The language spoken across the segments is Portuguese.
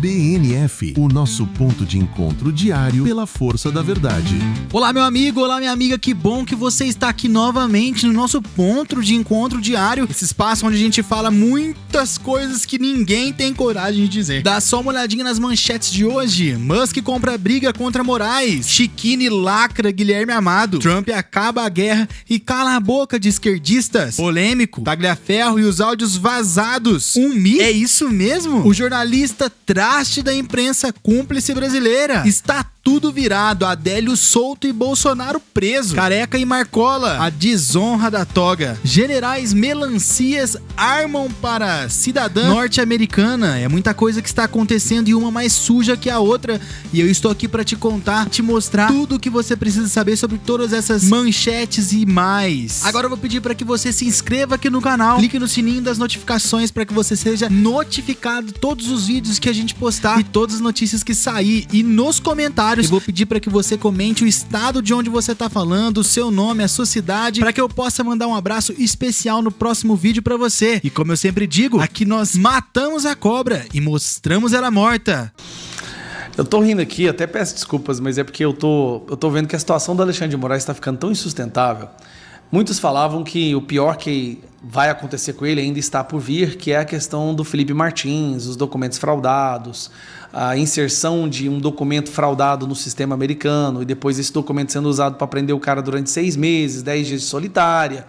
BNF, o nosso ponto de encontro diário pela força da verdade. Olá, meu amigo, olá, minha amiga, que bom que você está aqui novamente no nosso ponto de encontro diário, esse espaço onde a gente fala muitas coisas que ninguém tem coragem de dizer. Dá só uma olhadinha nas manchetes de hoje. Musk compra briga contra Moraes, Chiquini lacra Guilherme Amado, Trump acaba a guerra e cala a boca de esquerdistas, polêmico, Tagliaferro e os áudios vazados. É isso mesmo? O jornalista traste da imprensa cúmplice brasileira. Está tudo virado, Adélio solto e Bolsonaro preso. Careca e Marcola, a desonra da toga. Generais melancias armam para cidadã norte-americana. É muita coisa que está acontecendo e uma mais suja que a outra. E eu estou aqui para te contar, te mostrar tudo o que você precisa saber sobre todas essas manchetes e mais. Agora eu vou pedir para que você se inscreva aqui no canal, clique no sininho das notificações para que você seja notificado todos os vídeos que a gente postar e todas as notícias que sair. E nos comentários eu vou pedir para que você comente o estado de onde você tá falando, o seu nome, a sua cidade, para que eu possa mandar um abraço especial no próximo vídeo para você. E como eu sempre digo, aqui nós matamos a cobra e mostramos ela morta. Eu tô rindo aqui, até peço desculpas, mas é porque eu tô vendo que a situação do Alexandre de Moraes está ficando tão insustentável. Muitos falavam que o pior que vai acontecer com ele ainda está por vir, que é a questão do Felipe Martins, os documentos fraudados, a inserção de um documento fraudado no sistema americano e depois esse documento sendo usado para prender o cara durante 6 meses, 10 dias de solitária.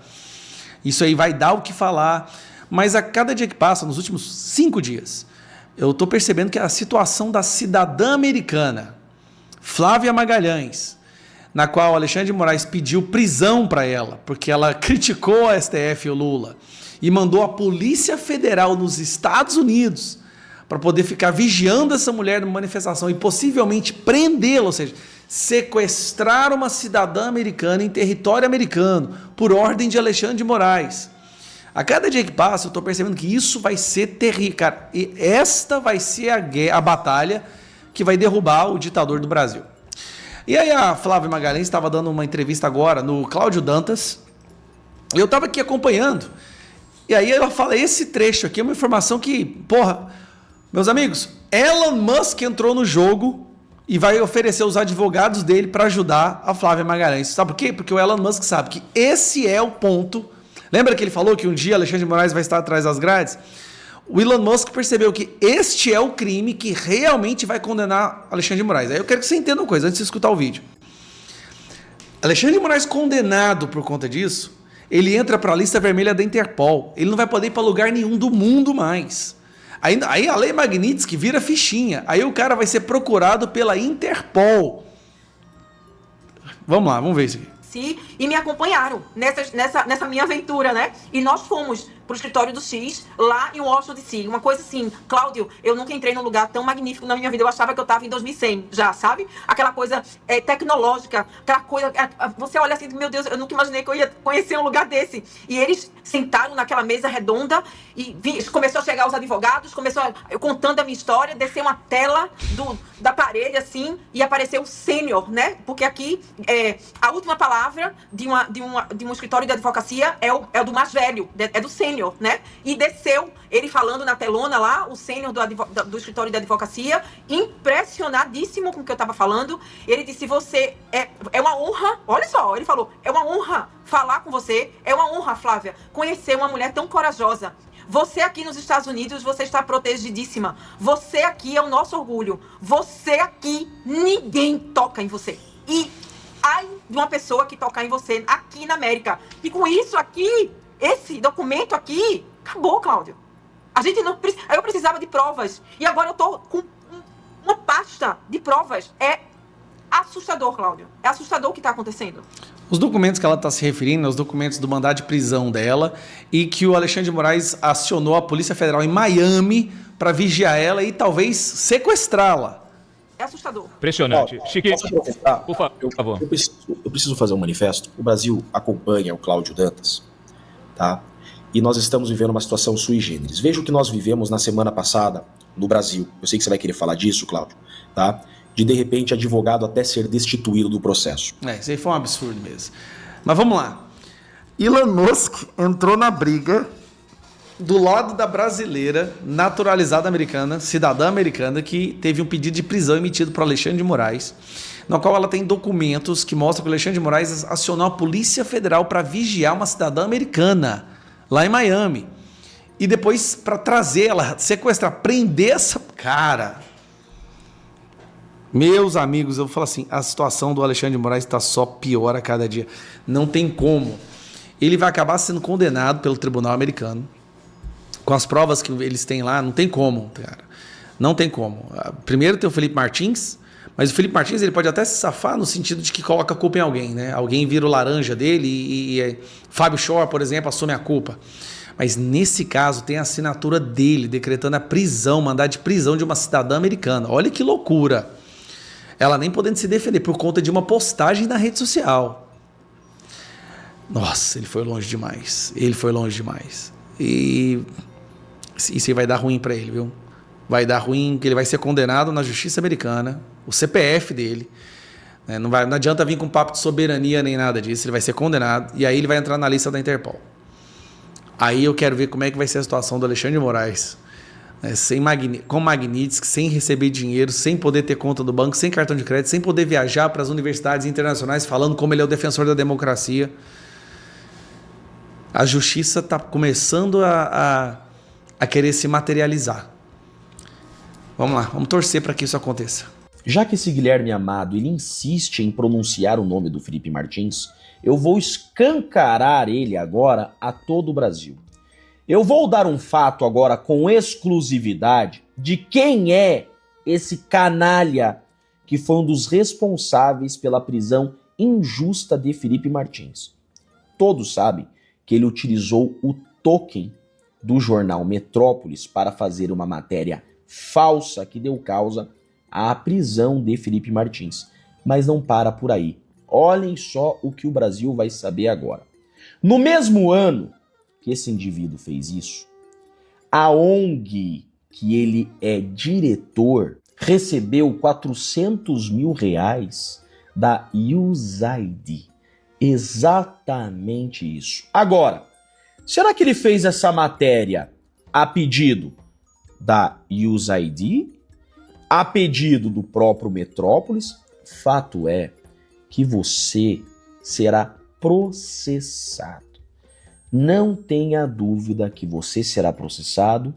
Isso aí vai dar o que falar, mas a cada dia que passa, nos últimos 5 dias, eu estou percebendo que a situação da cidadã americana, Flávia Magalhães, na qual Alexandre de Moraes pediu prisão para ela, porque ela criticou a STF e o Lula, e mandou a Polícia Federal nos Estados Unidos para poder ficar vigiando essa mulher numa manifestação e possivelmente prendê-la, ou seja, sequestrar uma cidadã americana em território americano, por ordem de Alexandre de Moraes. A cada dia que passa, eu estou percebendo que isso vai ser terrível, cara. E esta vai ser a batalha que vai derrubar o ditador do Brasil. E aí a Flávia Magalhães estava dando uma entrevista agora no Cláudio Dantas, e eu estava aqui acompanhando, e aí ela fala, esse trecho aqui é uma informação que, porra, meus amigos, Elon Musk entrou no jogo e vai oferecer os advogados dele para ajudar a Flávia Magalhães. Sabe por quê? Porque o Elon Musk sabe que esse é o ponto. Lembra que ele falou que um dia Alexandre de Moraes vai estar atrás das grades? O Elon Musk percebeu que este é o crime que realmente vai condenar Alexandre de Moraes. Aí eu quero que você entenda uma coisa, antes de escutar o vídeo. Alexandre de Moraes condenado por conta disso, ele entra para a lista vermelha da Interpol. Ele não vai poder ir para lugar nenhum do mundo mais. Aí a lei Magnitsky vira fichinha. Aí o cara vai ser procurado pela Interpol. Vamos lá, vamos ver isso aqui. E me acompanharam nessa minha aventura, né? E nós fomos pro escritório do X, lá em Washington DC. Uma coisa assim, Cláudio, eu nunca entrei num lugar tão magnífico na minha vida. Eu achava que eu tava em 2100 já, sabe? Aquela coisa tecnológica, aquela coisa... Você olha assim, meu Deus, eu nunca imaginei que eu ia conhecer um lugar desse. E eles sentaram naquela mesa redonda e começou a chegar os advogados, eu contando a minha história, desceu uma tela da parede, assim, e apareceu o sênior, né? Porque aqui, a última palavra de um escritório de advocacia é o do mais velho, é do sênior, né? E desceu ele falando na telona lá, o sênior do escritório de advocacia, impressionadíssimo com o que eu estava falando. Ele disse, você é uma honra, olha só, ele falou, é uma honra falar com você, é uma honra, Flávia, conhecer uma mulher tão corajosa. Você aqui nos Estados Unidos, você está protegidíssima. Você aqui é o nosso orgulho. Você aqui, ninguém toca em você. E ai de uma pessoa que tocar em você aqui na América. E com isso aqui, esse documento aqui, acabou, Cláudio. A gente não eu precisava de provas. E agora eu tô com uma pasta de provas. É assustador, Cláudio. É assustador o que está acontecendo. Os documentos que ela está se referindo, os documentos do mandado de prisão dela, e que o Alexandre de Moraes acionou a Polícia Federal em Miami para vigiar ela e talvez sequestrá-la. É assustador. Impressionante. Chiquinho, por favor. Eu preciso fazer um manifesto. O Brasil acompanha o Cláudio Dantas, tá? E nós estamos vivendo uma situação sui generis. Veja o que nós vivemos na semana passada no Brasil. Eu sei que você vai querer falar disso, Cláudio, tá? De repente, advogado até ser destituído do processo. Isso aí foi um absurdo mesmo. Mas vamos lá. Elon Musk entrou na briga do lado da brasileira, naturalizada americana, cidadã americana, que teve um pedido de prisão emitido para Alexandre de Moraes, no qual ela tem documentos que mostram que o Alexandre de Moraes acionou a Polícia Federal para vigiar uma cidadã americana, lá em Miami. E depois, para trazer ela, sequestrar, prender essa cara. Meus amigos, eu vou falar assim, a situação do Alexandre de Moraes está só pior a cada dia. Não tem como. Ele vai acabar sendo condenado pelo tribunal americano. Com as provas que eles têm lá, não tem como, cara. Não tem como. Primeiro tem o Felipe Martins, mas o Felipe Martins ele pode até se safar no sentido de que coloca a culpa em alguém, né? Alguém vira o laranja dele e Fábio Shore, por exemplo, assume a culpa. Mas nesse caso tem a assinatura dele decretando a prisão, mandado de prisão de uma cidadã americana. Olha que loucura. Ela nem podendo se defender por conta de uma postagem na rede social. Nossa, ele foi longe demais. Ele foi longe demais. E isso aí vai dar ruim para ele, viu? Vai dar ruim, que ele vai ser condenado na justiça americana, o CPF dele. Né? Não adianta vir com papo de soberania nem nada disso, ele vai ser condenado e aí ele vai entrar na lista da Interpol. Aí eu quero ver como é que vai ser a situação do Alexandre de Moraes, né? Com Magnitsky, sem receber dinheiro, sem poder ter conta do banco, sem cartão de crédito, sem poder viajar para as universidades internacionais falando como ele é o defensor da democracia. A justiça está começando a querer se materializar. Vamos lá, vamos torcer para que isso aconteça. Já que esse Guilherme Amado ele insiste em pronunciar o nome do Felipe Martins, eu vou escancarar ele agora a todo o Brasil. Eu vou dar um fato agora com exclusividade de quem é esse canalha que foi um dos responsáveis pela prisão injusta de Felipe Martins. Todos sabem que ele utilizou o token do jornal Metrópolis para fazer uma matéria falsa que deu causa à prisão de Felipe Martins. Mas não para por aí. Olhem só o que o Brasil vai saber agora. No mesmo ano que esse indivíduo fez isso, a ONG que ele é diretor recebeu 400 mil reais da USAID. Exatamente isso. Agora, será que ele fez essa matéria a pedido da USAID? A pedido do próprio Metrópolis? Fato é que você será processado. Não tenha dúvida que você será processado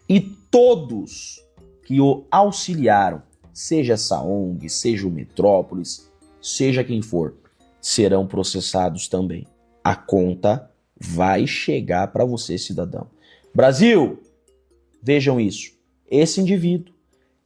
e todos que o auxiliaram, seja essa ONG, seja o Metrópolis, seja quem for, serão processados também. A conta vai chegar para você, cidadão. Brasil, vejam isso. Esse indivíduo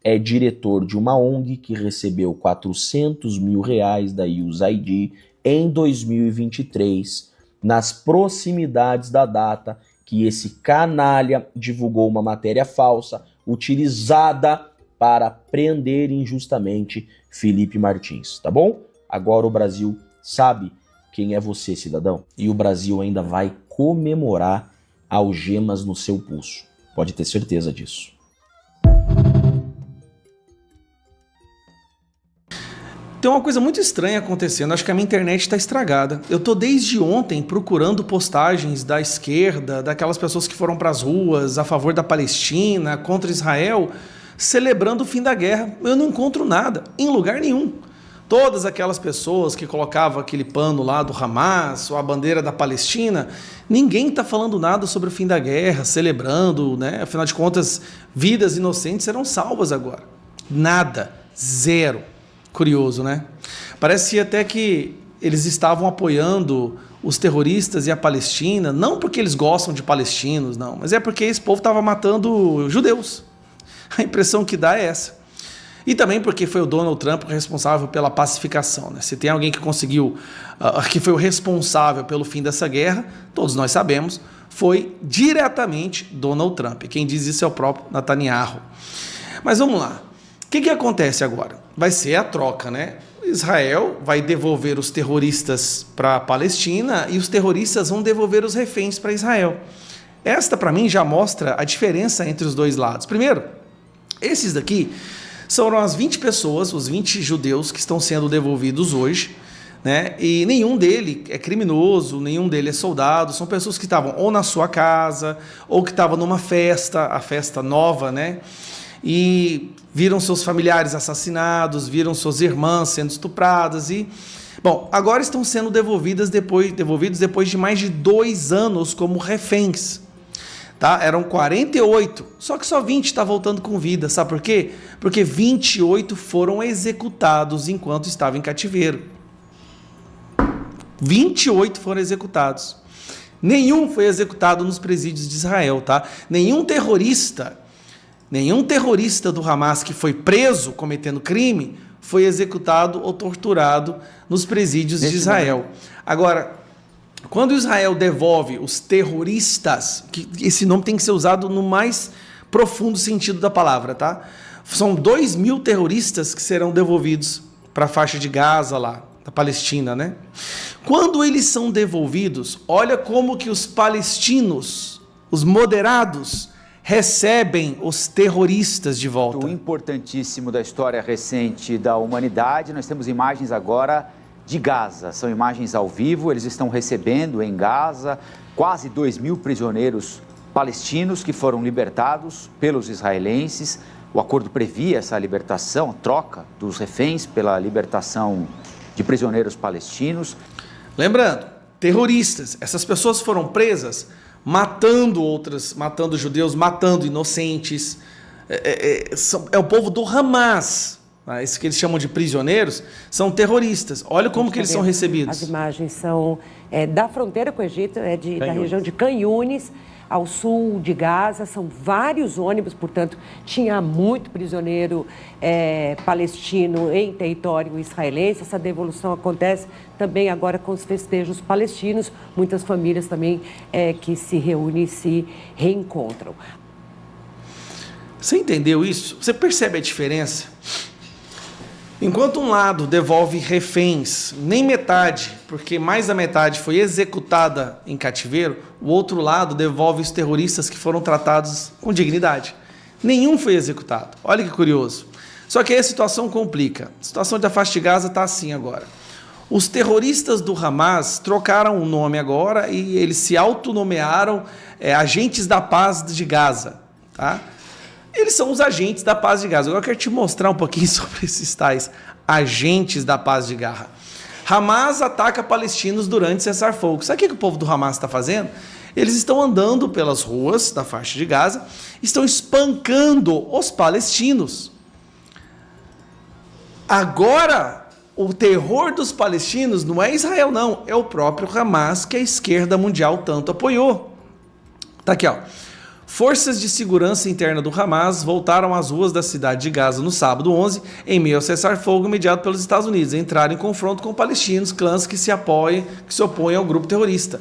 é diretor de uma ONG que recebeu 400 mil reais da USAID em 2023, nas proximidades da data que esse canalha divulgou uma matéria falsa utilizada para prender injustamente Felipe Martins, tá bom? Agora o Brasil sabe quem é você, cidadão, e o Brasil ainda vai comemorar algemas no seu pulso. Pode ter certeza disso. Tem uma coisa muito estranha acontecendo, acho que a minha internet está estragada. Eu tô desde ontem procurando postagens da esquerda, daquelas pessoas que foram para as ruas a favor da Palestina, contra Israel, celebrando o fim da guerra. Eu não encontro nada, em lugar nenhum. Todas aquelas pessoas que colocavam aquele pano lá do Hamas, ou a bandeira da Palestina, ninguém está falando nada sobre o fim da guerra, celebrando, né? Afinal de contas, vidas inocentes serão salvas agora. Nada, zero. Curioso, né? Parece até que eles estavam apoiando os terroristas e a Palestina, não porque eles gostam de palestinos, não, mas é porque esse povo estava matando judeus. A impressão que dá é essa. E também porque foi o Donald Trump responsável pela pacificação, né? Se tem alguém que conseguiu, que foi o responsável pelo fim dessa guerra, todos nós sabemos, foi diretamente Donald Trump. Quem diz isso é o próprio Netanyahu. Mas vamos lá. O que acontece agora? Vai ser a troca, né? Israel vai devolver os terroristas para a Palestina e os terroristas vão devolver os reféns para Israel. Esta, para mim, já mostra a diferença entre os dois lados. Primeiro, esses daqui são as 20 pessoas, os 20 judeus que estão sendo devolvidos hoje, né? E nenhum dele é criminoso, nenhum dele é soldado, são pessoas que estavam ou na sua casa, ou que estavam numa festa, a festa nova, né? E viram seus familiares assassinados, viram suas irmãs sendo estupradas e... Bom, agora estão sendo devolvidos depois de mais de 2 anos como reféns. Tá? Eram 48, só que só 20 está voltando com vida. Sabe por quê? Porque 28 foram executados enquanto estavam em cativeiro. 28 foram executados. Nenhum foi executado nos presídios de Israel, tá? Nenhum terrorista do Hamas que foi preso cometendo crime foi executado ou torturado nos presídios de Israel. Agora, quando Israel devolve os terroristas, que esse nome tem que ser usado no mais profundo sentido da palavra, tá? São 2.000 terroristas que serão devolvidos para a faixa de Gaza lá, da Palestina, né? Quando eles são devolvidos, olha como que os palestinos, os moderados, recebem os terroristas de volta. O importantíssimo da história recente da humanidade, nós temos imagens agora de Gaza, são imagens ao vivo, eles estão recebendo em Gaza quase 2.000 prisioneiros palestinos que foram libertados pelos israelenses. O acordo previa essa libertação, a troca dos reféns pela libertação de prisioneiros palestinos. Lembrando, terroristas, essas pessoas foram presas matando judeus, matando inocentes. É o povo do Hamas. Isso que eles chamam de prisioneiros, são terroristas. Olha como que eles são recebidos. As imagens são da fronteira com o Egito, da região de Khan Yunis, ao sul de Gaza. São vários ônibus, portanto, tinha muito prisioneiro palestino em território israelense. Essa devolução acontece também agora com os festejos palestinos. Muitas famílias também que se reúnem e se reencontram. Você entendeu isso? Você percebe a diferença? Enquanto um lado devolve reféns, nem metade, porque mais da metade foi executada em cativeiro, o outro lado devolve os terroristas que foram tratados com dignidade. Nenhum foi executado. Olha que curioso. Só que aí a situação complica. A situação da faixa de Gaza está assim agora. Os terroristas do Hamas trocaram o nome agora e eles se autonomearam agentes da paz de Gaza, tá? Eles são os agentes da paz de Gaza. Agora eu quero te mostrar um pouquinho sobre esses tais agentes da paz de Gaza. Hamas ataca palestinos durante cessar-fogo. Sabe o que o povo do Hamas está fazendo? Eles estão andando pelas ruas da faixa de Gaza, estão espancando os palestinos. Agora, o terror dos palestinos não é Israel, não. É o próprio Hamas que a esquerda mundial tanto apoiou. Tá aqui, ó. Forças de segurança interna do Hamas voltaram às ruas da cidade de Gaza no sábado 11, em meio ao cessar-fogo mediado pelos Estados Unidos, entraram em confronto com palestinos, clãs que se opõem ao grupo terrorista.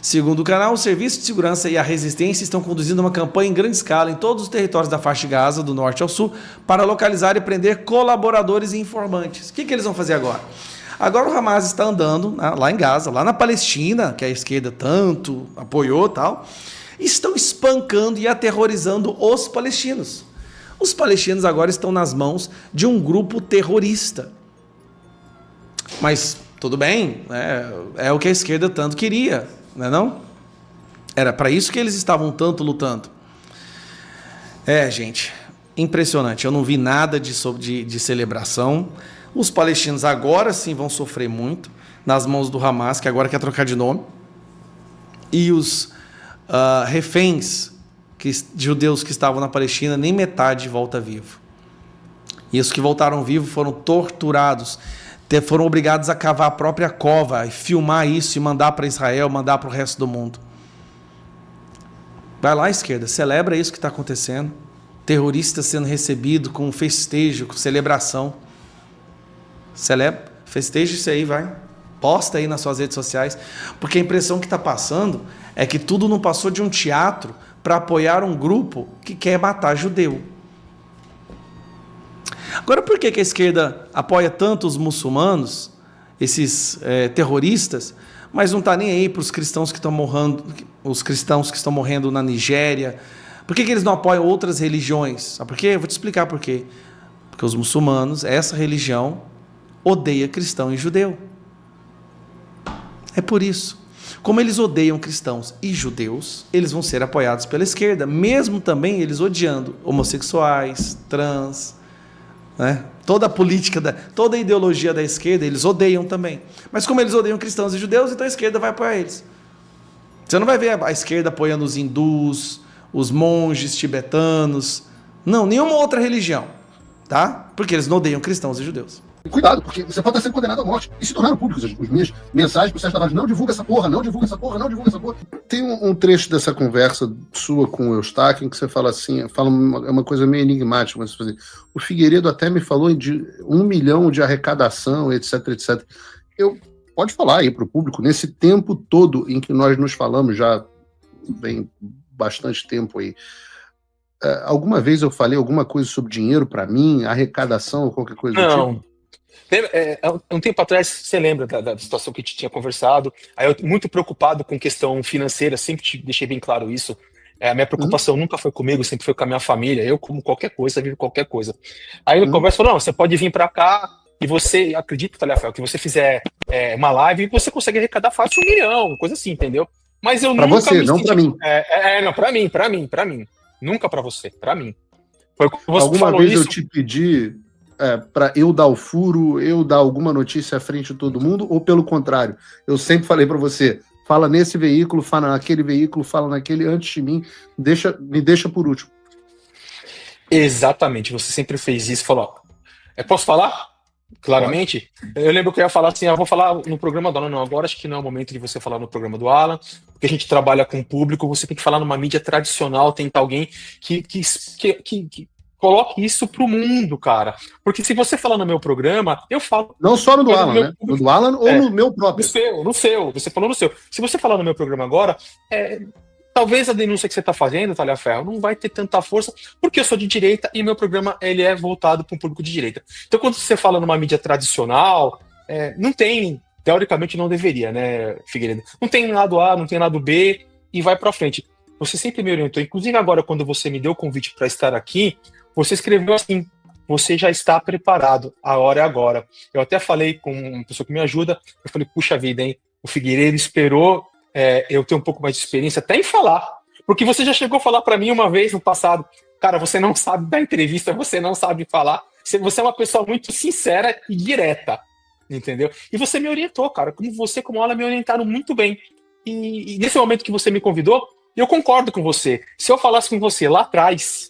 Segundo o canal, o Serviço de Segurança e a Resistência estão conduzindo uma campanha em grande escala em todos os territórios da faixa de Gaza, do norte ao sul, para localizar e prender colaboradores e informantes. O que eles vão fazer agora? Agora o Hamas está andando lá em Gaza, lá na Palestina, que a esquerda tanto apoiou e tal, estão espancando e aterrorizando os palestinos. Os palestinos agora estão nas mãos de um grupo terrorista. Mas tudo bem, é o que a esquerda tanto queria, não é não? Era para isso que eles estavam tanto lutando. Gente, impressionante. Eu não vi nada de celebração. Os palestinos agora sim vão sofrer muito nas mãos do Hamas, que agora quer trocar de nome. E os reféns judeus que estavam na Palestina, nem metade volta vivo. E os que voltaram vivos foram torturados, foram obrigados a cavar a própria cova e filmar isso e mandar para Israel, mandar para o resto do mundo. Vai lá, esquerda, celebra isso que está acontecendo. Terroristas sendo recebidos com festejo, com celebração. Celebra, festeja isso aí, vai. Posta aí nas suas redes sociais, porque a impressão que está passando é que tudo não passou de um teatro para apoiar um grupo que quer matar judeu. Agora, por que a esquerda apoia tanto os muçulmanos, esses terroristas, mas não está nem aí para os cristãos que estão morrendo, os cristãos que estão morrendo na Nigéria? Por que eles não apoiam outras religiões? Sabe por quê? Eu vou te explicar por quê. Porque os muçulmanos, essa religião, odeia cristão e judeu. É por isso. Como eles odeiam cristãos e judeus, eles vão ser apoiados pela esquerda, mesmo também eles odiando homossexuais, trans, né? Toda a política, toda a ideologia da esquerda, eles odeiam também. Mas como eles odeiam cristãos e judeus, então a esquerda vai apoiar eles. Você não vai ver a esquerda apoiando os hindus, os monges tibetanos, não, nenhuma outra religião, tá? Porque eles não odeiam cristãos e judeus. Cuidado, porque você pode estar sendo condenado à morte. E se tornaram públicos as minhas mensagens para o Sérgio Tavares: não divulga essa porra, não divulga essa porra, não divulga essa porra. Tem um trecho dessa conversa sua com o Eustáquio em que você fala assim, é uma coisa meio enigmática, mas você o Figueiredo até me falou de 1 milhão de arrecadação, etc, etc. Pode falar aí para o público, nesse tempo todo em que nós nos falamos, já vem bastante tempo aí, alguma vez eu falei alguma coisa sobre dinheiro para mim, arrecadação ou qualquer coisa do tipo? Um tempo atrás, você lembra da situação que a gente tinha conversado? Aí eu, muito preocupado com questão financeira, sempre te deixei bem claro isso. A minha preocupação nunca foi comigo, sempre foi com a minha família. Eu, como qualquer coisa, vivo qualquer coisa. Aí eu converso, falou: não, você pode vir para cá e você, acredito, Taliaferro, que você fizer uma live e você consegue arrecadar fácil 1 milhão, coisa assim, entendeu? Mas eu pra nunca você, não para mim. Não, para mim. Nunca para você, para mim. Alguma vez eu te pedi para eu dar o furo, eu dar alguma notícia à frente de todo mundo, ou pelo contrário? Eu sempre falei para você: fala nesse veículo, fala naquele veículo, fala naquele antes de mim, me deixa por último. Exatamente, você sempre fez isso. Falou: posso falar? Claramente? Eu lembro que eu ia falar assim: eu vou falar no programa do Alan. Não, agora acho que não é o momento de você falar no programa do Alan, porque a gente trabalha com o público, você tem que falar numa mídia tradicional, tentar alguém que coloque isso pro mundo, cara. Porque se você falar no meu programa, eu falo... Não só no do Alan, né? No do Alan ou no meu próprio? No seu. Você falou no seu. Se você falar no meu programa agora, talvez a denúncia que você está fazendo, Taliaferro, não vai ter tanta força, porque eu sou de direita e meu programa ele é voltado para um público de direita. Então, quando você fala numa mídia tradicional, não tem... Teoricamente não deveria, né, Figueiredo? Não tem lado A, não tem lado B, e vai para frente. Você sempre me orientou. Inclusive agora, quando você me deu o convite para estar aqui, você escreveu assim: você já está preparado, a hora é agora. Eu até falei com uma pessoa que me ajuda, eu falei: puxa vida, hein? O Figueiredo esperou eu ter um pouco mais de experiência até em falar, porque você já chegou a falar para mim uma vez no passado: cara, você não sabe dar entrevista, você não sabe falar, você é uma pessoa muito sincera e direta, entendeu? E você me orientou, cara, como você, como ela, me orientaram muito bem. E nesse momento que você me convidou, eu concordo com você. Se eu falasse com você lá atrás,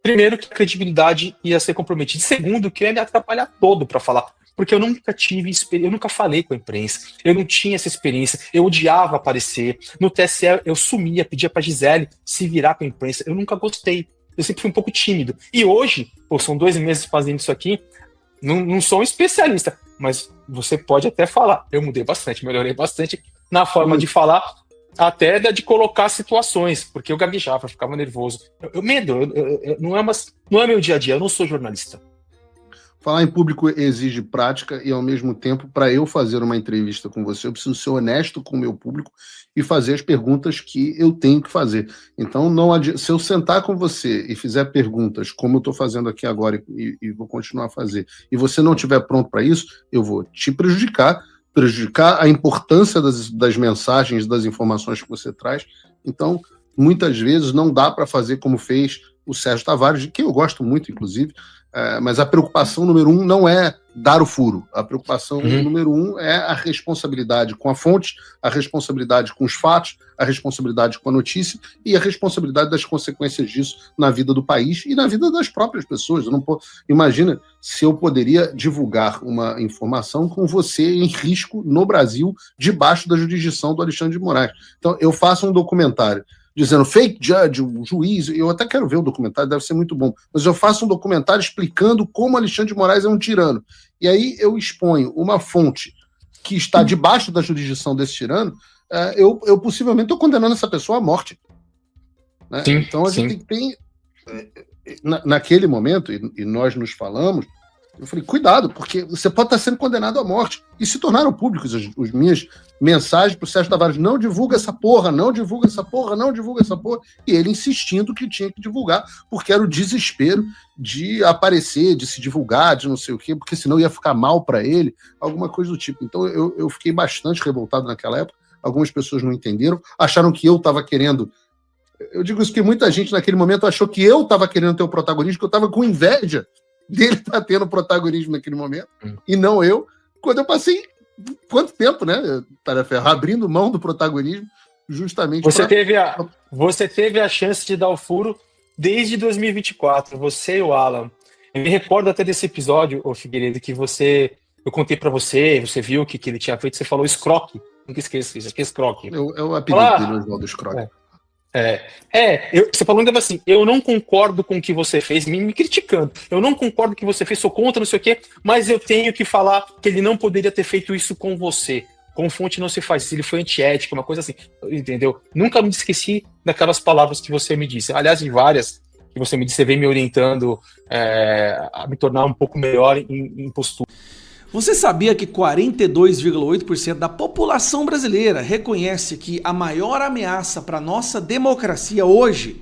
primeiro, que a credibilidade ia ser comprometida. Segundo, que eu ia me atrapalhar todo para falar. Porque eu nunca tive experiência, eu nunca falei com a imprensa. Eu não tinha essa experiência. Eu odiava aparecer. No TSE, eu sumia, pedia pra Gisele se virar com a imprensa. Eu nunca gostei. Eu sempre fui um pouco tímido. E hoje, são 2 meses fazendo isso aqui, não sou um especialista, mas você pode até falar. Eu mudei bastante, melhorei bastante na forma de falar, até de colocar situações, porque eu gaguejava, ficava nervoso. Não é meu dia a dia, eu não sou jornalista. Falar em público exige prática e, ao mesmo tempo, para eu fazer uma entrevista com você, eu preciso ser honesto com o meu público e fazer as perguntas que eu tenho que fazer. Então, não adianta, se eu sentar com você e fizer perguntas, como eu estou fazendo aqui agora e vou continuar a fazer, e você não estiver pronto para isso, eu vou te prejudicar a importância das mensagens, das informações que você traz. Então, muitas vezes não dá para fazer como fez o Sérgio Tavares, de quem eu gosto muito, inclusive, mas a preocupação número 1 não é dar o furo. A preocupação número 1 é a responsabilidade com a fonte, a responsabilidade com os fatos, a responsabilidade com a notícia e a responsabilidade das consequências disso na vida do país e na vida das próprias pessoas. Eu não imagina se eu poderia divulgar uma informação com você em risco no Brasil, debaixo da jurisdição do Alexandre de Moraes. Então, eu faço um documentário dizendo fake judge, o juiz, eu até quero ver o documentário, deve ser muito bom, mas eu faço um documentário explicando como Alexandre de Moraes é um tirano. E aí eu exponho uma fonte que está debaixo da jurisdição desse tirano, eu possivelmente estou condenando essa pessoa à morte. Né? Sim, então a gente tem naquele momento, e nós nos falamos, Eu falei, cuidado, porque você pode estar sendo condenado à morte. E se tornaram públicos as minhas mensagens para o Sérgio Tavares, não divulga essa porra, não divulga essa porra, não divulga essa porra. E ele insistindo que tinha que divulgar, porque era o desespero de aparecer, de se divulgar, de não sei o quê, porque senão ia ficar mal para ele, alguma coisa do tipo. Então eu fiquei bastante revoltado naquela época. Algumas pessoas não entenderam, acharam que eu estava querendo... Eu digo isso porque muita gente naquele momento achou que eu estava querendo ter o protagonismo, que eu estava com inveja dele estar tendo protagonismo naquele momento, e não eu, quando eu passei quanto tempo, né, Tareferro, abrindo mão do protagonismo, justamente você teve a chance de dar o furo desde 2024, você e o Alan. Eu me recordo até desse episódio, ô Figueiredo, que eu contei pra você viu o que ele tinha feito, você falou escroque, nunca esqueço isso, aqui é escroque. É o apelido dele, Oswaldo Escroque. Você falou ainda assim, eu não concordo com o que você fez, me criticando, eu não concordo com o que você fez, sou contra, não sei o quê, mas eu tenho que falar que ele não poderia ter feito isso com você, com fonte não se faz isso, ele foi antiético, uma coisa assim, entendeu? Nunca me esqueci daquelas palavras que você me disse, aliás, de várias que você me disse, você vem me orientando a me tornar um pouco melhor em postura. Você sabia que 42,8% da população brasileira reconhece que a maior ameaça para a nossa democracia hoje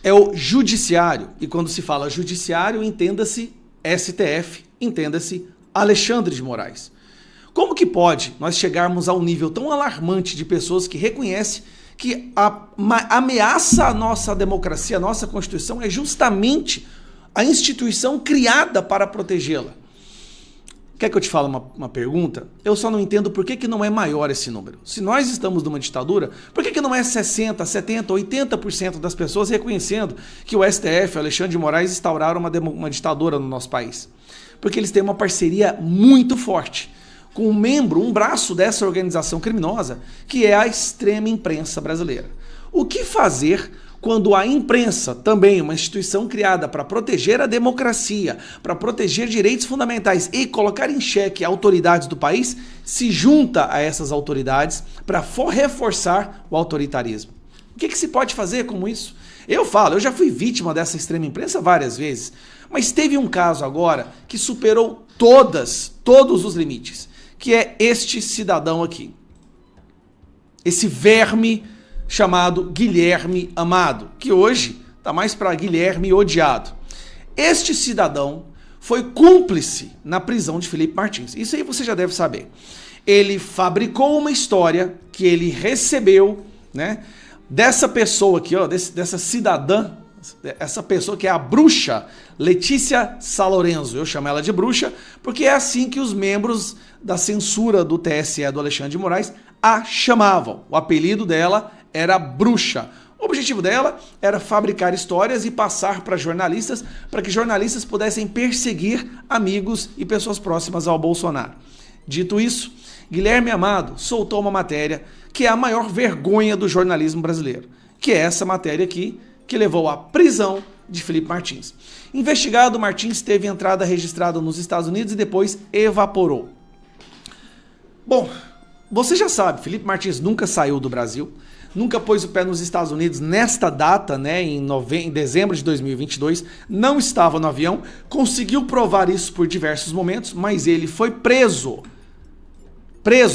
é o judiciário? E quando se fala judiciário, entenda-se STF, entenda-se Alexandre de Moraes. Como que pode nós chegarmos a um nível tão alarmante de pessoas que reconhecem que a ameaça à nossa democracia, à nossa Constituição, é justamente a instituição criada para protegê-la? Quer que eu te fale uma pergunta? Eu só não entendo por que não é maior esse número. Se nós estamos numa ditadura, por que não é 60%, 70%, 80% das pessoas reconhecendo que o STF, o Alexandre de Moraes, instauraram uma ditadura no nosso país? Porque eles têm uma parceria muito forte com um membro, um braço dessa organização criminosa, que é a extrema imprensa brasileira. O que fazer quando a imprensa, também uma instituição criada para proteger a democracia, para proteger direitos fundamentais e colocar em xeque autoridades do país, se junta a essas autoridades para reforçar o autoritarismo? O que se pode fazer com isso? Eu já fui vítima dessa extrema imprensa várias vezes, mas teve um caso agora que superou todos os limites, que é este cidadão aqui. Esse verme chamado Guilherme Amado, que hoje está mais para Guilherme Odiado. Este cidadão foi cúmplice na prisão de Felipe Martins. Isso aí você já deve saber. Ele fabricou uma história que ele recebeu, né, dessa pessoa aqui, ó, dessa cidadã, essa pessoa que é a bruxa Letícia Salorenzo. Eu chamo ela de bruxa porque é assim que os membros da censura do TSE do Alexandre de Moraes a chamavam. O apelido dela era bruxa. O objetivo dela era fabricar histórias e passar para jornalistas, para que jornalistas pudessem perseguir amigos e pessoas próximas ao Bolsonaro. Dito isso, Guilherme Amado soltou uma matéria que é a maior vergonha do jornalismo brasileiro, que é essa matéria aqui, que levou à prisão de Felipe Martins. Investigado, Martins teve entrada registrada nos Estados Unidos e depois evaporou. Bom, você já sabe, Felipe Martins nunca saiu do Brasil, nunca pôs o pé nos Estados Unidos nesta data, né, em dezembro de 2022, não estava no avião, conseguiu provar isso por diversos momentos, mas ele foi preso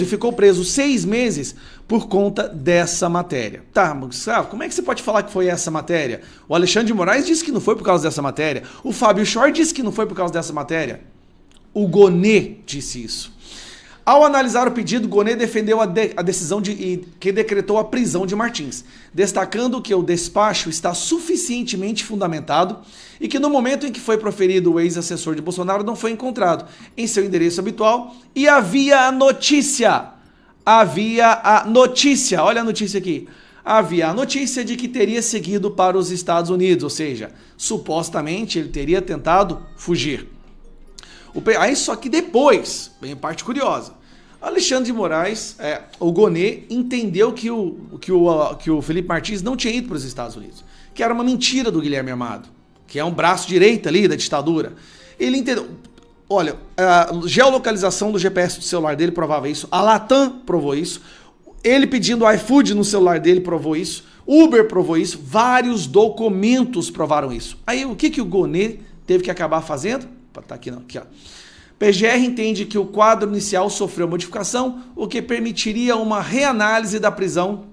e ficou preso 6 meses por conta dessa matéria. Tá, Gustavo, como é que você pode falar que foi essa matéria? O Alexandre de Moraes disse que não foi por causa dessa matéria, o Fábio Schor disse que não foi por causa dessa matéria, o Gonê disse isso. Ao analisar o pedido, Gonê defendeu a decisão que decretou a prisão de Martins, destacando que o despacho está suficientemente fundamentado e que no momento em que foi proferido o ex-assessor de Bolsonaro não foi encontrado em seu endereço habitual e havia a notícia, olha a notícia aqui, havia a notícia de que teria seguido para os Estados Unidos, ou seja, supostamente ele teria tentado fugir. Aí só que depois, vem a parte curiosa, Alexandre de Moraes, o Gonê, entendeu que o Felipe Martins não tinha ido para os Estados Unidos, que era uma mentira do Guilherme Amado, que é um braço direito ali da ditadura. Ele entendeu, olha, a geolocalização do GPS do celular dele provava isso, a Latam provou isso, ele pedindo iFood no celular dele provou isso, Uber provou isso, vários documentos provaram isso. Aí o que o Gonê teve que acabar fazendo? Opa, tá aqui não, aqui ó. PGR entende que o quadro inicial sofreu modificação, o que permitiria uma reanálise da prisão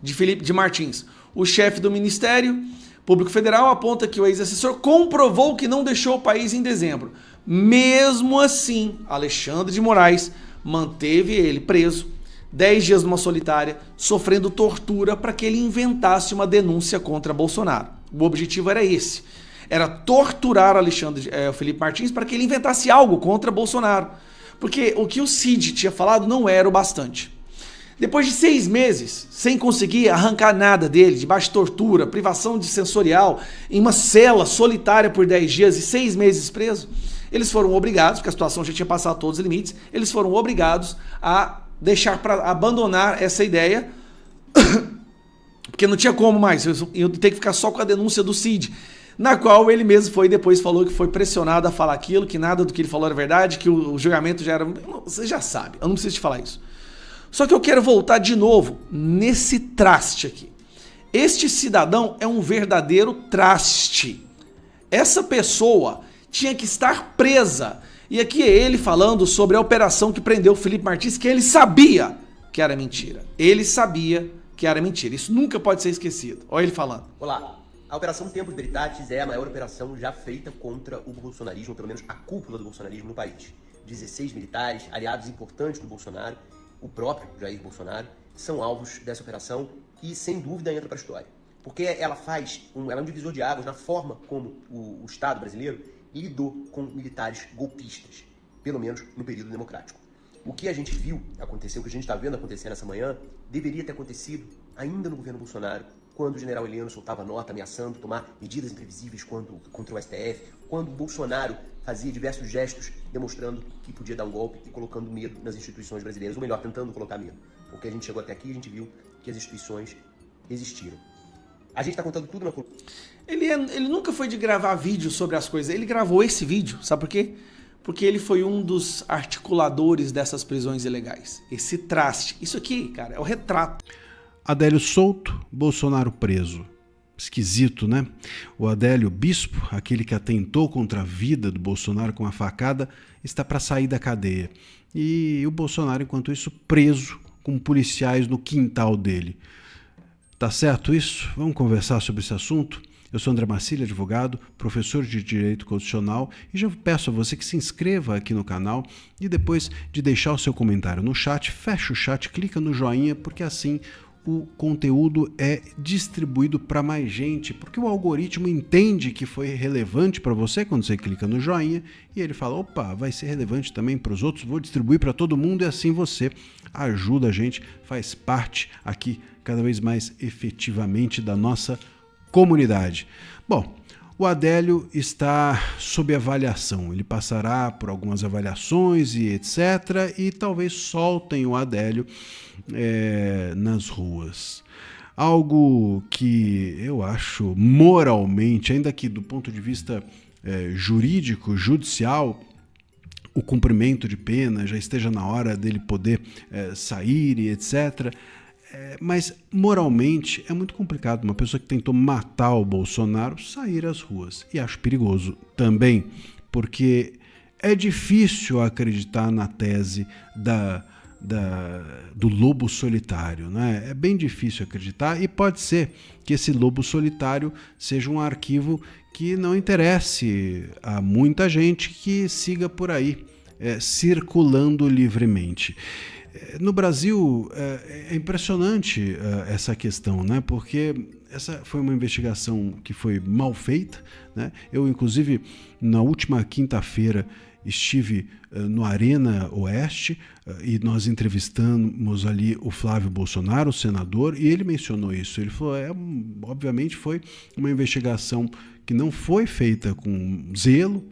de Felipe de Martins. O chefe do Ministério Público Federal aponta que o ex-assessor comprovou que não deixou o país em dezembro. Mesmo assim, Alexandre de Moraes manteve ele preso 10 dias numa solitária, sofrendo tortura para que ele inventasse uma denúncia contra Bolsonaro. O objetivo era esse. Era torturar Felipe Martins para que ele inventasse algo contra Bolsonaro. Porque o que o Cid tinha falado não era o bastante. Depois de 6 meses, sem conseguir arrancar nada dele, debaixo de tortura, privação de sensorial, em uma cela solitária por 10 dias e 6 meses preso, eles foram obrigados, porque a situação já tinha passado todos os limites, eles foram obrigados a abandonar essa ideia, porque não tinha como mais, eu ter que ficar só com a denúncia do Cid, na qual ele mesmo depois falou que foi pressionado a falar aquilo, que nada do que ele falou era verdade, que o julgamento já era... Você já sabe, eu não preciso te falar isso. Só que eu quero voltar de novo nesse traste aqui. Este cidadão é um verdadeiro traste. Essa pessoa tinha que estar presa. E aqui é ele falando sobre a operação que prendeu o Felipe Martins, que ele sabia que era mentira. Ele sabia que era mentira. Isso nunca pode ser esquecido. Olha ele falando. Olá. A Operação Tempus Veritatis é a maior operação já feita contra o bolsonarismo, pelo menos a cúpula do bolsonarismo no país. 16 militares, aliados importantes do Bolsonaro, o próprio Jair Bolsonaro, são alvos dessa operação e, sem dúvida, entra para a história. Porque ela é um divisor de águas na forma como o Estado brasileiro lidou com militares golpistas, pelo menos no período democrático. O que a gente viu acontecer, o que a gente está vendo acontecer nessa manhã, deveria ter acontecido ainda no governo Bolsonaro, quando o general Heleno soltava nota ameaçando tomar medidas imprevisíveis contra o STF, quando o Bolsonaro fazia diversos gestos demonstrando que podia dar um golpe e colocando medo nas instituições brasileiras, ou melhor, tentando colocar medo. Porque a gente chegou até aqui e a gente viu que as instituições existiram. A gente está contando tudo na... Ele nunca foi de gravar vídeo sobre as coisas, ele gravou esse vídeo, sabe por quê? Porque ele foi um dos articuladores dessas prisões ilegais. Esse traste, isso aqui, cara, é o retrato. Adélio solto, Bolsonaro preso. Esquisito, né? O Adélio Bispo, aquele que atentou contra a vida do Bolsonaro com a facada, está para sair da cadeia. E o Bolsonaro, enquanto isso, preso com policiais no quintal dele. Tá certo isso? Vamos conversar sobre esse assunto? Eu sou André Marcílio, advogado, professor de Direito Constitucional, e já peço a você que se inscreva aqui no canal e depois de deixar o seu comentário no chat, fecha o chat, clica no joinha, porque assim o conteúdo é distribuído para mais gente, porque o algoritmo entende que foi relevante para você quando você clica no joinha e ele fala, opa, vai ser relevante também para os outros, vou distribuir para todo mundo, e assim você ajuda a gente, faz parte aqui cada vez mais efetivamente da nossa comunidade. Bom, o Adélio está sob avaliação, ele passará por algumas avaliações e etc, e talvez soltem o Adélio nas ruas. Algo que eu acho moralmente, ainda que do ponto de vista jurídico, judicial, o cumprimento de pena já esteja na hora dele poder sair e etc. Mas moralmente é muito complicado uma pessoa que tentou matar o Bolsonaro sair às ruas. E acho perigoso também, porque é difícil acreditar na tese do lobo solitário, né? É bem difícil acreditar, e pode ser que esse lobo solitário seja um arquivo que não interesse a muita gente que siga por aí, circulando livremente. No Brasil é impressionante essa questão, né? Porque essa foi uma investigação que foi mal feita, né? Eu, inclusive, na última quinta-feira estive no Arena Oeste e nós entrevistamos ali o Flávio Bolsonaro, o senador, e ele mencionou isso. Ele falou, obviamente foi uma investigação que não foi feita com zelo,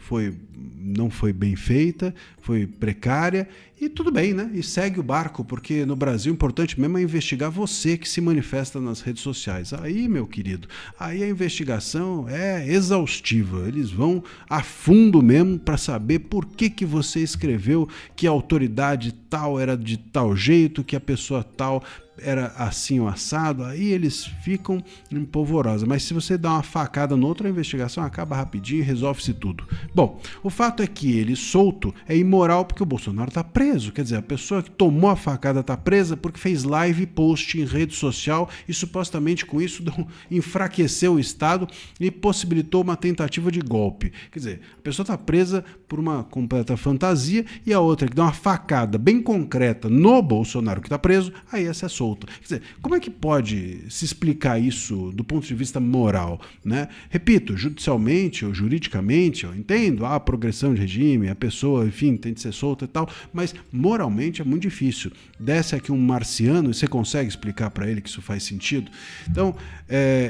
não foi bem feita, foi precária, e tudo bem, né? E segue o barco, porque no Brasil o importante mesmo é investigar você que se manifesta nas redes sociais. Aí, meu querido, aí a investigação é exaustiva, eles vão a fundo mesmo para saber por que você escreveu que a autoridade tal era de tal jeito, que a pessoa tal era assim ou assado, aí eles ficam em polvorosa. Mas se você dá uma facada noutra, a investigação acaba rapidinho e resolve-se tudo. Bom, o fato é que ele solto é imoral porque o Bolsonaro está preso. Quer dizer, a pessoa que tomou a facada está presa porque fez live e post em rede social e supostamente com isso enfraqueceu o Estado e possibilitou uma tentativa de golpe. Quer dizer, a pessoa está presa por uma completa fantasia e a outra que dá uma facada bem concreta no Bolsonaro que está preso, aí essa é solta. Quer dizer, como é que pode se explicar isso do ponto de vista moral, né? Repito, judicialmente ou juridicamente, eu entendo a progressão de regime, a pessoa, enfim, tem de ser solta e tal, mas moralmente é muito difícil. Desce aqui um marciano e você consegue explicar para ele que isso faz sentido? Então,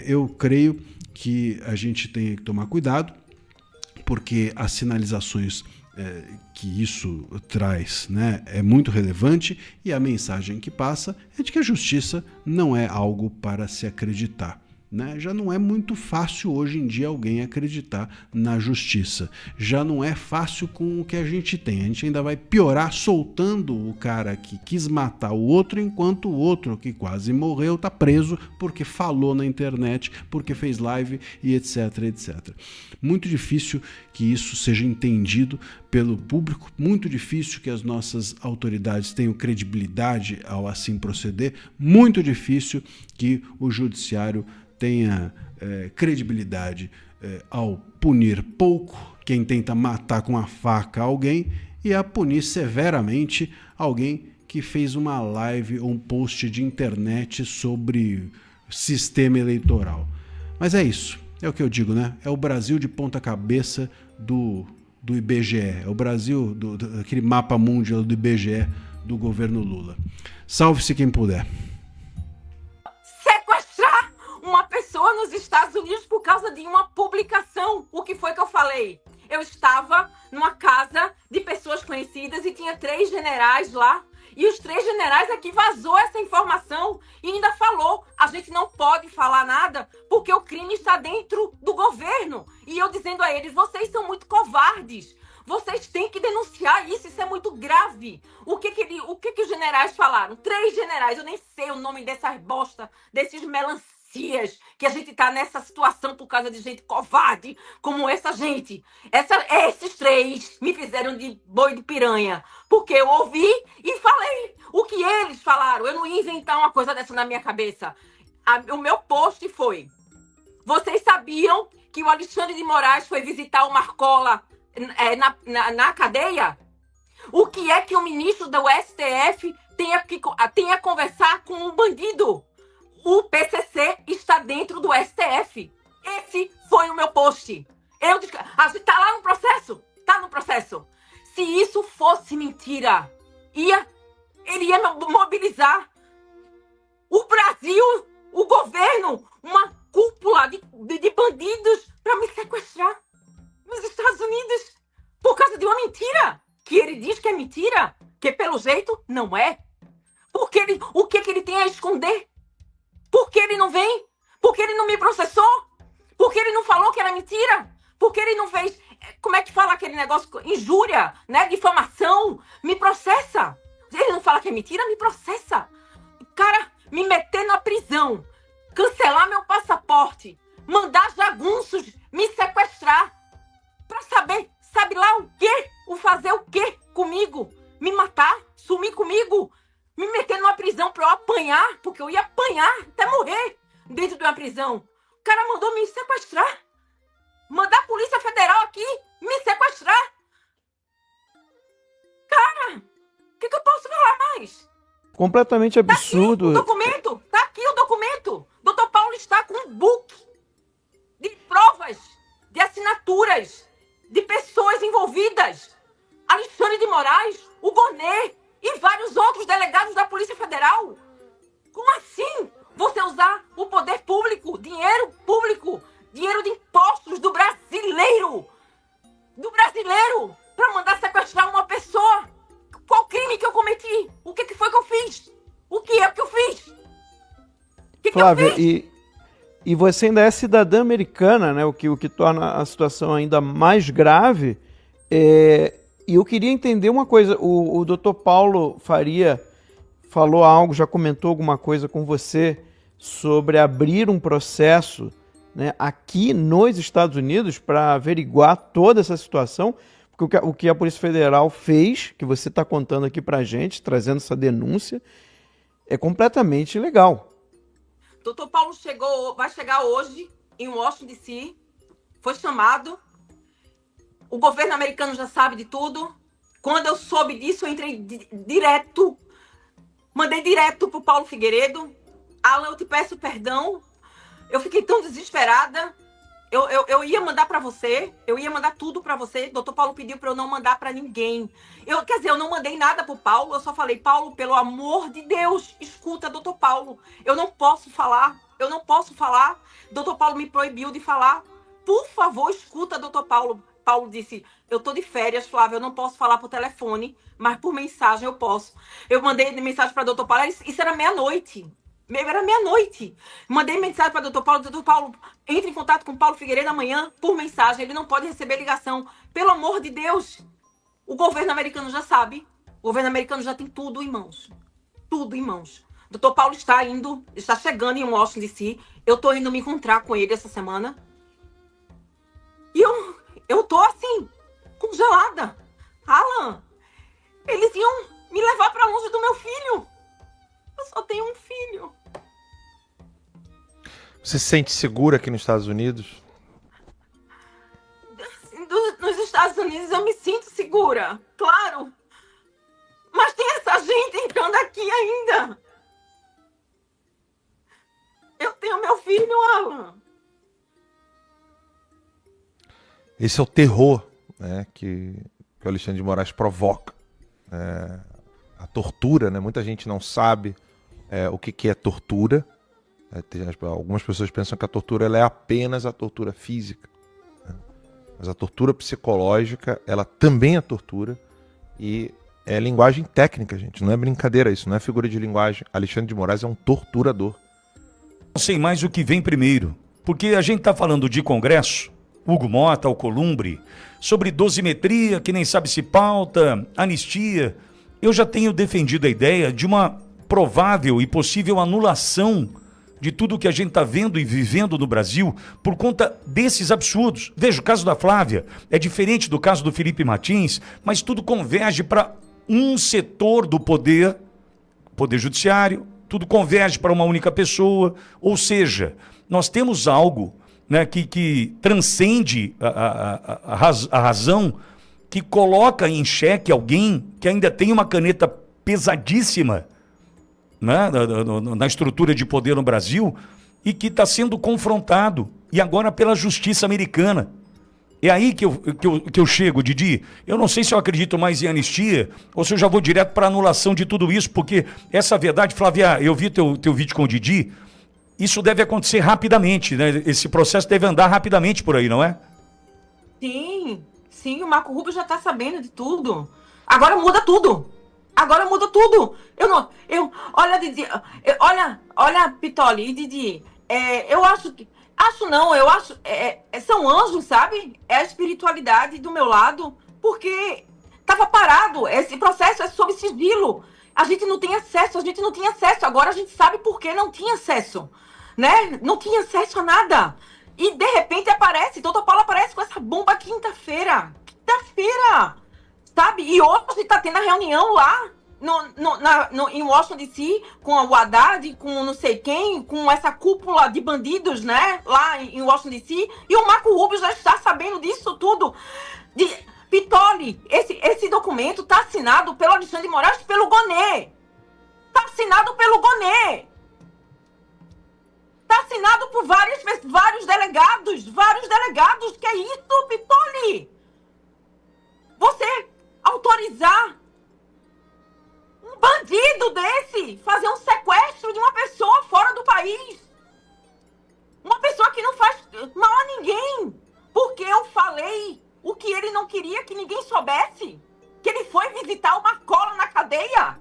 eu creio que a gente tem que tomar cuidado, porque as sinalizações que isso traz, né, é muito relevante e a mensagem que passa é de que a justiça não é algo para se acreditar. Né? Já não é muito fácil hoje em dia alguém acreditar na justiça. Já não é fácil com o que a gente tem. A gente ainda vai piorar soltando o cara que quis matar o outro, enquanto o outro que quase morreu está preso porque falou na internet, porque fez live e etc, etc. Muito difícil que isso seja entendido pelo público, muito difícil que as nossas autoridades tenham credibilidade ao assim proceder, muito difícil que o judiciário tenha credibilidade ao punir pouco quem tenta matar com a faca alguém e a punir severamente alguém que fez uma live ou um post de internet sobre sistema eleitoral. Mas é isso, é o que eu digo, né? É o Brasil de ponta cabeça do IBGE, é o Brasil daquele mapa mundial do IBGE do governo Lula. Salve-se quem puder. Uma pessoa nos Estados Unidos por causa de uma publicação. O que foi que eu falei? Eu estava numa casa de pessoas conhecidas e tinha 3 generais lá. E os 3 generais aqui vazou essa informação e ainda falou, a gente não pode falar nada porque o crime está dentro do governo. E eu dizendo a eles, vocês são muito covardes. Vocês têm que denunciar isso é muito grave. O que os generais falaram? 3 generais, eu nem sei o nome dessas bosta, desses melancias, que a gente tá nessa situação por causa de gente covarde como essa gente. Esses 3 me fizeram de boi de piranha, porque eu ouvi e falei o que eles falaram. Eu não ia inventar uma coisa dessa na minha cabeça. O meu post foi: vocês sabiam que o Alexandre de Moraes foi visitar o Marcola na cadeia? O que é que o ministro do STF tenha a conversar com um bandido? O PCC está dentro do STF. Esse foi o meu post. Tá lá no processo. Tá no processo. Se isso fosse mentira, ele ia mobilizar o Brasil, o governo, uma cúpula de bandidos para me sequestrar nos Estados Unidos por causa de uma mentira. Que ele diz que é mentira, que pelo jeito não é. Porque o que ele tem a esconder? Por que ele não vem? Por que ele não me processou? Por que ele não falou que era mentira? Por que ele não fez... Como é que fala aquele negócio? Injúria, né? Difamação. Me processa. Ele não fala que é mentira? Me processa. O cara me meter na prisão, cancelar meu passaporte, mandar jagunços me sequestrar pra saber, sabe lá o quê? Fazer o quê comigo? Me matar? Sumir comigo? Me meter numa prisão pra eu apanhar, porque eu ia apanhar até morrer dentro de uma prisão. O cara mandou me sequestrar. Mandar a Polícia Federal aqui me sequestrar. Cara, o que eu posso falar mais? Completamente absurdo. Tá aqui o documento. Dr. Paulo está com um book de provas, de assinaturas, de pessoas envolvidas. Alexandre de Moraes, o Bonet e vários outros delegados da Polícia Federal. Como assim? Você usar o poder público, dinheiro de impostos do brasileiro, para mandar sequestrar uma pessoa. Qual crime que eu cometi? O que foi que eu fiz? O que é que eu fiz? Flávia, e você ainda é cidadã americana, né? O que torna a situação ainda mais grave. E eu queria entender uma coisa. O Dr. Paulo Faria falou algo, já comentou alguma coisa com você sobre abrir um processo, né, aqui nos Estados Unidos para averiguar toda essa situação, porque o que a Polícia Federal fez, que você está contando aqui para a gente, trazendo essa denúncia, é completamente ilegal. Doutor Paulo vai chegar hoje em Washington, D.C., foi chamado, o governo americano já sabe de tudo. Quando eu soube disso, eu entrei direto, mandei direto pro Paulo Figueiredo. Alan, eu te peço perdão, eu fiquei tão desesperada, eu ia mandar para você, eu ia mandar tudo para você. Doutor Paulo pediu para eu não mandar para ninguém. Quer dizer, eu não mandei nada pro Paulo, eu só falei, Paulo, pelo amor de Deus, escuta, doutor Paulo, eu não posso falar. Doutor Paulo me proibiu de falar. Por favor, escuta, doutor Paulo. Paulo disse, eu tô de férias, Flávia, eu não posso falar por telefone, mas por mensagem eu posso. Eu mandei mensagem para doutor Paulo, isso era meia-noite. Era meia-noite. Mandei mensagem para doutor Paulo, entre em contato com o Paulo Figueiredo amanhã por mensagem, ele não pode receber ligação. Pelo amor de Deus, o governo americano já sabe, o governo americano já tem tudo em mãos. Tudo em mãos. Doutor Paulo está chegando em Washington, D.C., eu tô indo me encontrar com ele essa semana. E eu tô assim, congelada. Alan, eles iam me levar para longe do meu filho. Eu só tenho um filho. Você se sente segura aqui nos Estados Unidos? Nos Estados Unidos eu me sinto segura, claro. Mas tem essa gente entrando aqui ainda. Eu tenho meu filho, Alan. Esse é o terror, né, que o Alexandre de Moraes provoca. A tortura, né? Muita gente não sabe o que é tortura. Algumas pessoas pensam que a tortura ela é apenas a tortura física. Né? Mas a tortura psicológica, ela também é tortura. E é linguagem técnica, gente. Não é brincadeira isso, não é figura de linguagem. Alexandre de Moraes é um torturador. Não sei mais o que vem primeiro. Porque a gente está falando de Congresso, Hugo Mota, Alcolumbre, sobre dosimetria, que nem sabe se pauta, anistia. Eu já tenho defendido a ideia de uma provável e possível anulação de tudo que a gente está vendo e vivendo no Brasil por conta desses absurdos. Veja, o caso da Flávia é diferente do caso do Felipe Martins, mas tudo converge para um setor do poder judiciário, tudo converge para uma única pessoa, ou seja, nós temos algo, né, que transcende a razão, que coloca em xeque alguém que ainda tem uma caneta pesadíssima, né, na estrutura de poder no Brasil e que está sendo confrontado, e agora pela justiça americana. É aí que eu chego, Didi. Eu não sei se eu acredito mais em anistia ou se eu já vou direto para anulação de tudo isso, porque essa verdade, Flávia, eu vi teu vídeo com o Didi, isso deve acontecer rapidamente, né? Esse processo deve andar rapidamente por aí, não é? Sim, o Marco Rubio já tá sabendo de tudo. Agora muda tudo. Olha, Didi, olha, Pitoli e Didi, eu acho, são anjos, sabe? É a espiritualidade do meu lado, porque tava parado, esse processo é sob sigilo. A gente não tinha acesso, agora a gente sabe por que não tinha acesso, né? Não tinha acesso a nada. E de repente aparece, doutor Paulo aparece com essa bomba quinta-feira, sabe? E hoje tá tendo a reunião lá em Washington, D.C., com o Haddad, com não sei quem, com essa cúpula de bandidos, né? Lá em Washington, D.C., e o Marco Rubio já está sabendo disso tudo. Pitoli, esse documento tá assinado pelo Alexandre de Moraes, pelo Gonê. Tá assinado por vários delegados. Que é isso, Pitoli? Você autorizar um bandido desse fazer um sequestro de uma pessoa fora do país? Uma pessoa que não faz mal a ninguém. Porque eu falei o que ele não queria que ninguém soubesse? Que ele foi visitar uma cola na cadeia?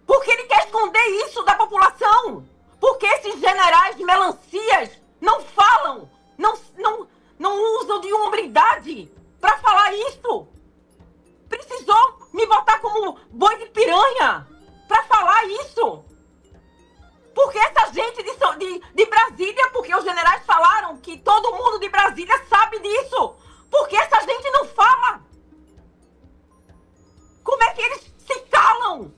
Porque ele quer esconder isso da população? Porque esses generais de melancias não falam, não usam de hombridade para falar isso? Precisou me botar como boi de piranha pra falar isso. Porque essa gente de Brasília, porque os generais falaram que todo mundo de Brasília sabe disso. Porque essa gente não fala. Como é que eles se calam?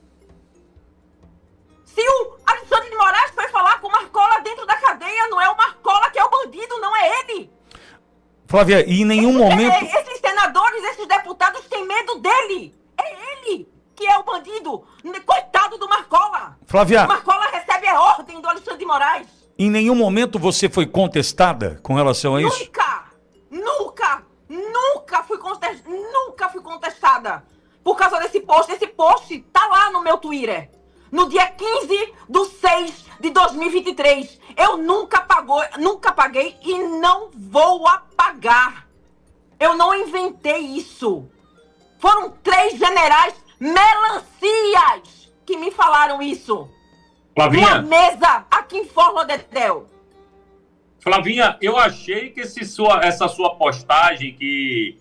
Se o Alexandre de Moraes foi falar com o Marcola dentro da cadeia, não é o Marcola que é o bandido, não é ele. Flávia, e em nenhum momento... Esses senadores, esses deputados têm medo dele. É ele que é o bandido. Coitado do Marcola. Flávia... O Marcola recebe a ordem do Alexandre de Moraes. Em nenhum momento você foi contestada com relação a isso? Nunca fui contestada. Por causa desse post. Esse post tá lá no meu Twitter. No dia 15/6/2023. Eu nunca paguei e não vou apagar. Eu não inventei isso. Foram 3 generais melancias que me falaram isso. Flavinha. Uma mesa aqui em Fort Lauderdale. Flavinha, eu achei que essa sua postagem que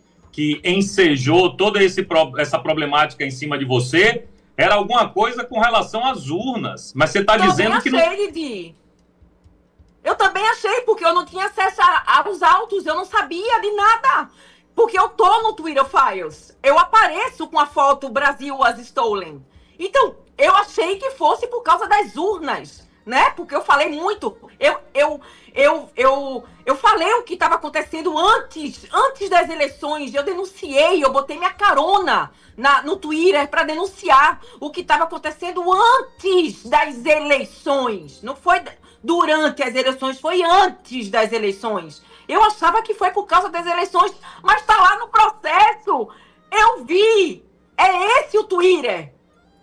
ensejou toda essa problemática em cima de você era alguma coisa com relação às urnas. Mas você está dizendo que não... Eu também achei, porque eu não tinha acesso aos autos, eu não sabia de nada. Porque eu tô no Twitter Files. Eu apareço com a foto Brasil was stolen. Então, eu achei que fosse por causa das urnas, né? Porque eu falei muito. Eu falei o que estava acontecendo antes das eleições. Eu denunciei, eu botei minha carona no Twitter para denunciar o que estava acontecendo antes das eleições. Não foi durante as eleições, foi antes das eleições. Eu achava que foi por causa das eleições, mas tá lá no processo. Eu vi. É esse o Twitter.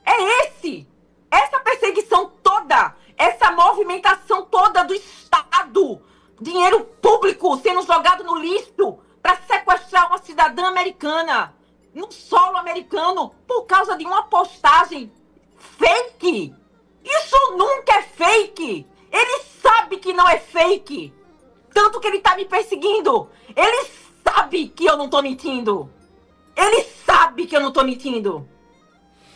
É esse. Essa perseguição toda, essa movimentação toda do Estado, dinheiro público sendo jogado no lixo para sequestrar uma cidadã americana, num solo americano, por causa de uma postagem fake. Isso nunca é fake. Ele sabe que não é fake. Tanto que ele tá me perseguindo. Ele sabe que eu não tô mentindo. Ele sabe que eu não tô mentindo.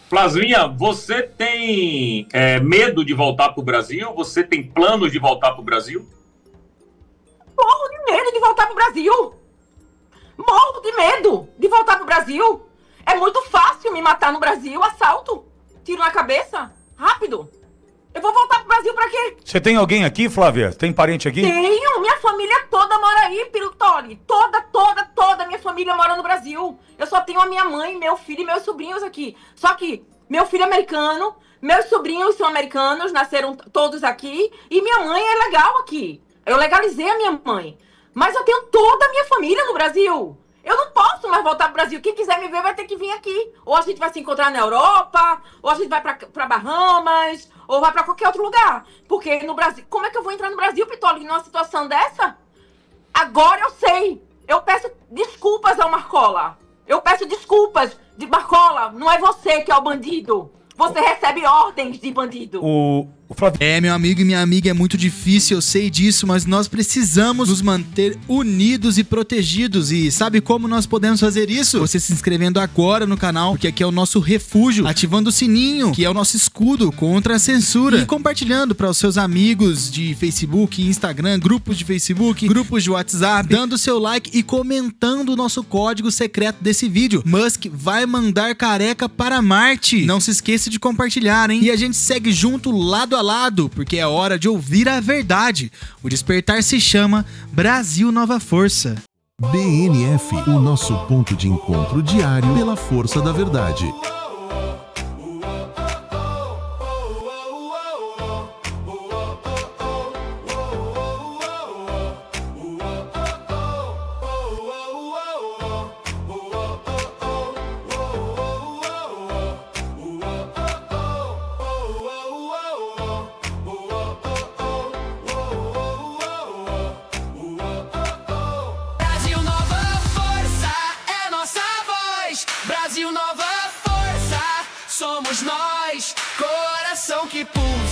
Flavinha, você tem medo de voltar pro Brasil? Você tem planos de voltar pro Brasil? Morro de medo de voltar pro Brasil. Morro de medo de voltar pro Brasil. É muito fácil me matar no Brasil. Assalto. Tiro na cabeça. Rápido. Eu vou voltar pro Brasil pra quê? Você tem alguém aqui, Flávia? Tem parente aqui? Tenho. Minha família toda mora aí, Pirutoli. Toda minha família mora no Brasil. Eu só tenho a minha mãe, meu filho e meus sobrinhos aqui. Só que meu filho é americano, meus sobrinhos são americanos, nasceram todos aqui. E minha mãe é legal aqui. Eu legalizei a minha mãe. Mas eu tenho toda a minha família no Brasil. Eu não posso mais voltar pro Brasil. Quem quiser me ver vai ter que vir aqui. Ou a gente vai se encontrar na Europa, ou a gente vai pra Bahamas, ou vai pra qualquer outro lugar. Porque no Brasil... Como é que eu vou entrar no Brasil, Pitoli, numa situação dessa? Agora eu sei. Eu peço desculpas ao Marcola. Eu peço desculpas de Marcola. Não é você que é o bandido. Você recebe ordens de bandido. Meu amigo e minha amiga, é muito difícil, eu sei disso, mas nós precisamos nos manter unidos e protegidos. E sabe como nós podemos fazer isso? Você se inscrevendo agora no canal, porque aqui é o nosso refúgio, ativando o sininho, que é o nosso escudo contra a censura, e compartilhando para os seus amigos de Facebook, Instagram, grupos de Facebook, grupos de WhatsApp, dando seu like e comentando o nosso código secreto desse vídeo. Musk vai mandar careca para Marte. Não se esqueça de compartilhar, hein? E a gente segue junto, lado a lado, porque é hora de ouvir a verdade. O despertar se chama Brasil Nova Força. BNF, o nosso ponto de encontro diário pela força da verdade. Brasil Nova Força, somos nós, coração que pulsa.